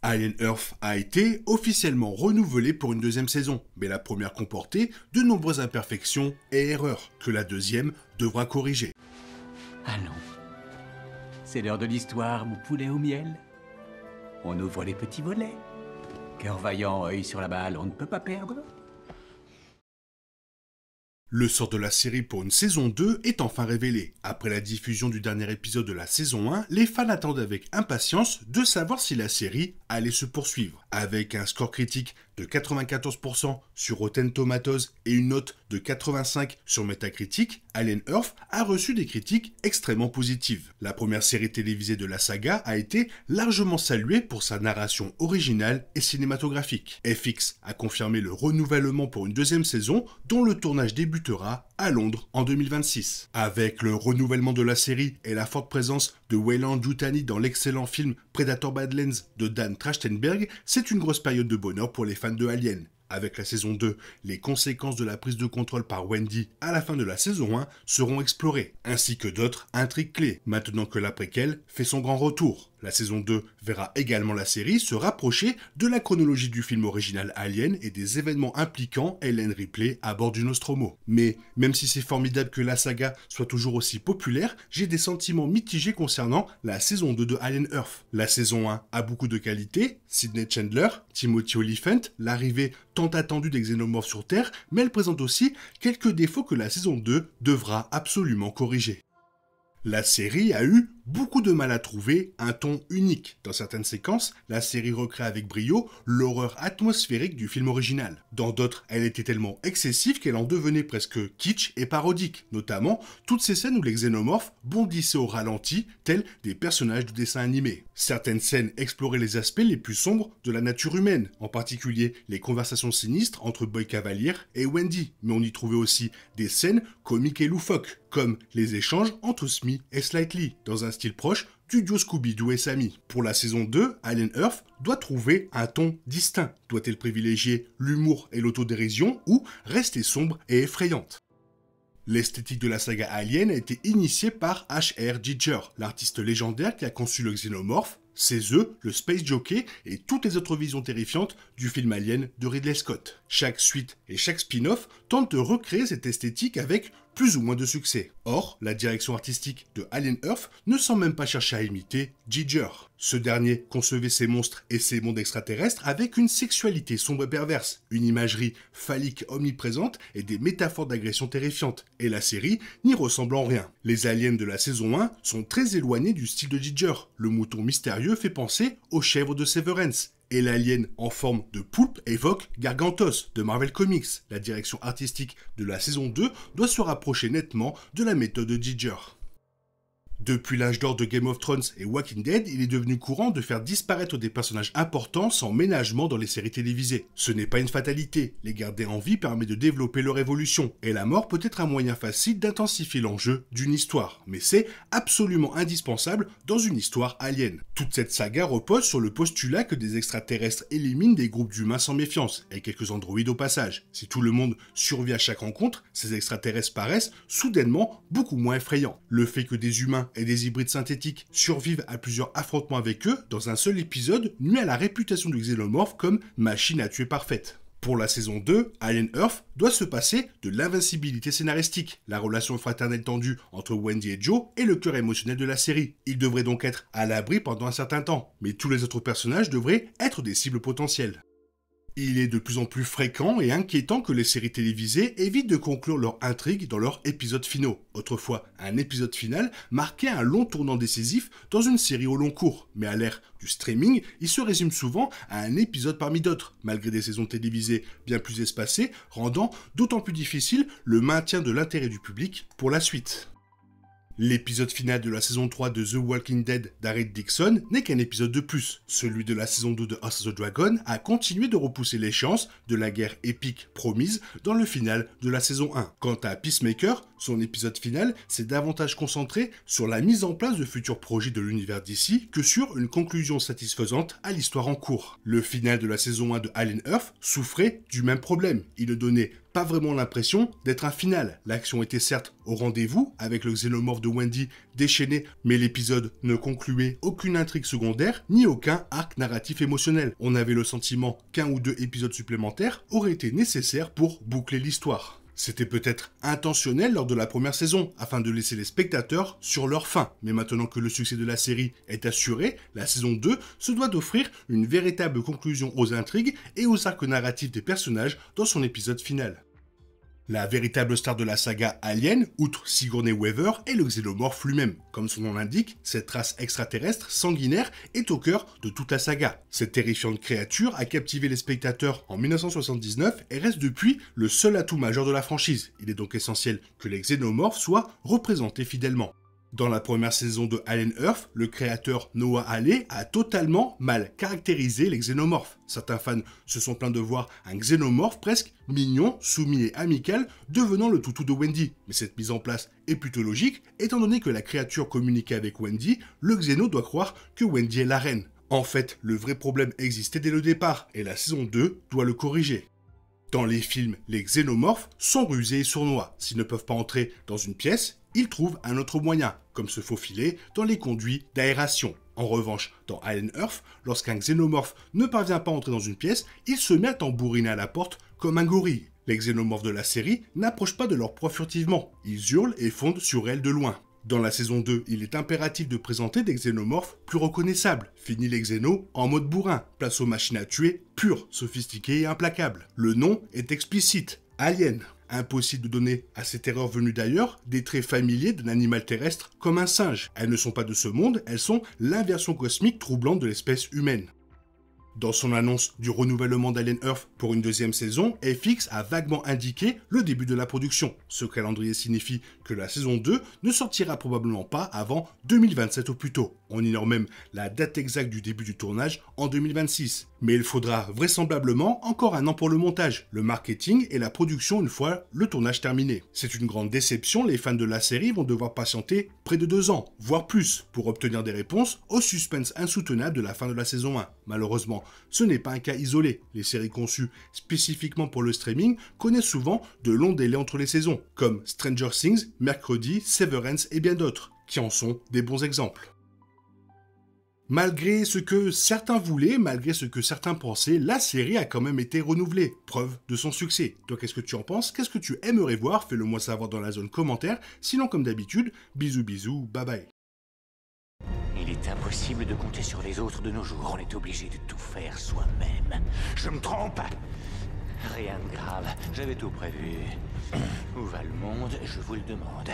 Alien Earth a été officiellement renouvelé pour une deuxième saison, mais la première comportait de nombreuses imperfections et erreurs que la deuxième devra corriger. Allons, c'est l'heure de l'histoire, mon poulet au miel. On ouvre les petits volets. Cœur vaillant, œil sur la balle, on ne peut pas perdre. Le sort de la série pour une saison 2 est enfin révélé. Après la diffusion du dernier épisode de la saison 1, les fans attendent avec impatience de savoir si la série allait se poursuivre. Avec un score critique de 94% sur Rotten Tomatoes et une note de 85 sur Metacritic, Alien Earth a reçu des critiques extrêmement positives. La première série télévisée de la saga a été largement saluée pour sa narration originale et cinématographique. FX a confirmé le renouvellement pour une deuxième saison dont le tournage débutera à Londres en 2026. Avec le renouvellement de la série et la forte présence de Weyland Yutani dans l'excellent film Predator Badlands de Dan Trachtenberg, c'est une grosse période de bonheur pour les fans de Alien. Avec la saison 2, les conséquences de la prise de contrôle par Wendy à la fin de la saison 1 seront explorées, ainsi que d'autres intrigues clés, maintenant que la préquelle fait son grand retour. La saison 2 verra également la série se rapprocher de la chronologie du film original Alien et des événements impliquant Ellen Ripley à bord du Nostromo. Mais même si c'est formidable que la saga soit toujours aussi populaire, j'ai des sentiments mitigés concernant la saison 2 de Alien Earth. La saison 1 a beaucoup de qualités, Sidney Chandler, Timothy Olyphant, l'arrivée tant attendue des xénomorphes sur Terre, mais elle présente aussi quelques défauts que la saison 2 devra absolument corriger. La série a eu beaucoup de mal à trouver un ton unique. Dans certaines séquences, la série recrée avec brio l'horreur atmosphérique du film original. Dans d'autres, elle était tellement excessive qu'elle en devenait presque kitsch et parodique, notamment toutes ces scènes où les xénomorphes bondissaient au ralenti, tels des personnages de dessins animés. Certaines scènes exploraient les aspects les plus sombres de la nature humaine, en particulier les conversations sinistres entre Boy Cavalier et Wendy, mais on y trouvait aussi des scènes comiques et loufoques, comme les échanges entre Smee et Slightly, dans un style proche du duo Scooby-Doo et Sammy. Pour la saison 2, Alien Earth doit trouver un ton distinct. Doit-elle privilégier l'humour et l'autodérision ou rester sombre et effrayante ? L'esthétique de la saga Alien a été initiée par H.R. Giger, l'artiste légendaire qui a conçu le xénomorphe, ses œufs, le Space Jockey et toutes les autres visions terrifiantes du film Alien de Ridley Scott. Chaque suite et chaque spin-off tente de recréer cette esthétique avec plus ou moins de succès. Or, la direction artistique de Alien Earth ne semble même pas chercher à imiter Giger. Ce dernier concevait ses monstres et ses mondes extraterrestres avec une sexualité sombre et perverse, une imagerie phallique omniprésente et des métaphores d'agression terrifiantes. Et la série n'y ressemble en rien. Les aliens de la saison 1 sont très éloignés du style de Giger. Le mouton mystérieux fait penser aux chèvres de Severance. Et l'alien en forme de poulpe évoque Gargantos de Marvel Comics. La direction artistique de la saison 2 doit se rapprocher nettement de la méthode de Giger. Depuis l'âge d'or de Game of Thrones et Walking Dead, il est devenu courant de faire disparaître des personnages importants sans ménagement dans les séries télévisées. Ce n'est pas une fatalité, les garder en vie permet de développer leur évolution, et la mort peut être un moyen facile d'intensifier l'enjeu d'une histoire, mais c'est absolument indispensable dans une histoire alien. Toute cette saga repose sur le postulat que des extraterrestres éliminent des groupes d'humains sans méfiance, et quelques androïdes au passage. Si tout le monde survit à chaque rencontre, ces extraterrestres paraissent soudainement beaucoup moins effrayants. Le fait que des humains et des hybrides synthétiques survivent à plusieurs affrontements avec eux dans un seul épisode nuit à la réputation du xénomorphe comme machine à tuer parfaite. Pour la saison 2, Alien Earth doit se passer de l'invincibilité scénaristique, la relation fraternelle tendue entre Wendy et Joe et le cœur émotionnel de la série. Ils devraient donc être à l'abri pendant un certain temps, mais tous les autres personnages devraient être des cibles potentielles. Il est de plus en plus fréquent et inquiétant que les séries télévisées évitent de conclure leur intrigue dans leurs épisodes finaux. Autrefois, un épisode final marquait un long tournant décisif dans une série au long cours. Mais à l'ère du streaming, il se résume souvent à un épisode parmi d'autres, malgré des saisons télévisées bien plus espacées, rendant d'autant plus difficile le maintien de l'intérêt du public pour la suite. L'épisode final de la saison 3 de The Walking Dead d'Harry Dixon n'est qu'un épisode de plus. Celui de la saison 2 de House of the Dragon a continué de repousser l'échéance de la guerre épique promise dans le final de la saison 1. Quant à Peacemaker, son épisode final s'est davantage concentré sur la mise en place de futurs projets de l'univers d'ici que sur une conclusion satisfaisante à l'histoire en cours. Le final de la saison 1 de Alien Earth souffrait du même problème. Il ne donnait pas vraiment l'impression d'être un final. L'action était certes au rendez-vous, avec le xénomorphe de Wendy déchaîné, mais l'épisode ne concluait aucune intrigue secondaire, ni aucun arc narratif émotionnel. On avait le sentiment qu'un ou deux épisodes supplémentaires auraient été nécessaires pour boucler l'histoire. C'était peut-être intentionnel lors de la première saison, afin de laisser les spectateurs sur leur faim. Mais maintenant que le succès de la série est assuré, la saison 2 se doit d'offrir une véritable conclusion aux intrigues et aux arcs narratifs des personnages dans son épisode final. La véritable star de la saga Alien, outre Sigourney Weaver, est le xénomorphe lui-même. Comme son nom l'indique, cette race extraterrestre sanguinaire est au cœur de toute la saga. Cette terrifiante créature a captivé les spectateurs en 1979 et reste depuis le seul atout majeur de la franchise. Il est donc essentiel que les xénomorphes soient représentés fidèlement. Dans la première saison de Alien Earth, le créateur Noah Hawley a totalement mal caractérisé les xénomorphes. Certains fans se sont plaints de voir un xénomorphe presque mignon, soumis et amical, devenant le toutou de Wendy. Mais cette mise en place est plutôt logique, étant donné que la créature communiquait avec Wendy, le xéno doit croire que Wendy est la reine. En fait, le vrai problème existait dès le départ, et la saison 2 doit le corriger. Dans les films, les xénomorphes sont rusés et sournois. S'ils ne peuvent pas entrer dans une pièce, ils trouvent un autre moyen, comme se faufiler dans les conduits d'aération. En revanche, dans Alien Earth, lorsqu'un xénomorphe ne parvient pas à entrer dans une pièce, il se met à tambouriner à la porte comme un gorille. Les xénomorphes de la série n'approchent pas de leur proie furtivement, ils hurlent et fondent sur elle de loin. Dans la saison 2, il est impératif de présenter des xénomorphes plus reconnaissables. Fini les xénos en mode bourrin, place aux machines à tuer, pures, sophistiquées et implacables. Le nom est explicite, Alien. Impossible de donner à ces terreurs venues d'ailleurs des traits familiers d'un animal terrestre comme un singe. Elles ne sont pas de ce monde, elles sont l'inversion cosmique troublante de l'espèce humaine. Dans son annonce du renouvellement d'Alien Earth pour une deuxième saison, FX a vaguement indiqué le début de la production. Ce calendrier signifie que la saison 2 ne sortira probablement pas avant 2027 au plus tôt. On ignore même la date exacte du début du tournage en 2026. Mais il faudra vraisemblablement encore un an pour le montage, le marketing et la production une fois le tournage terminé. C'est une grande déception, les fans de la série vont devoir patienter près de 2 ans, voire plus, pour obtenir des réponses au suspense insoutenable de la fin de la saison 1. Malheureusement, ce n'est pas un cas isolé. Les séries conçues spécifiquement pour le streaming connaissent souvent de longs délais entre les saisons, comme Stranger Things, Mercredi, Severance et bien d'autres, qui en sont des bons exemples. Malgré ce que certains voulaient, malgré ce que certains pensaient, la série a quand même été renouvelée, preuve de son succès. Toi, qu'est-ce que tu en penses? Qu'est-ce que tu aimerais voir? Fais-le moi savoir dans la zone commentaire. Sinon, comme d'habitude, bisous bisous, bye bye. Il est impossible de compter sur les autres de nos jours. On est obligé de tout faire soi-même. Je me trompe? Rien de grave. J'avais tout prévu. Où va le monde? Je vous le demande.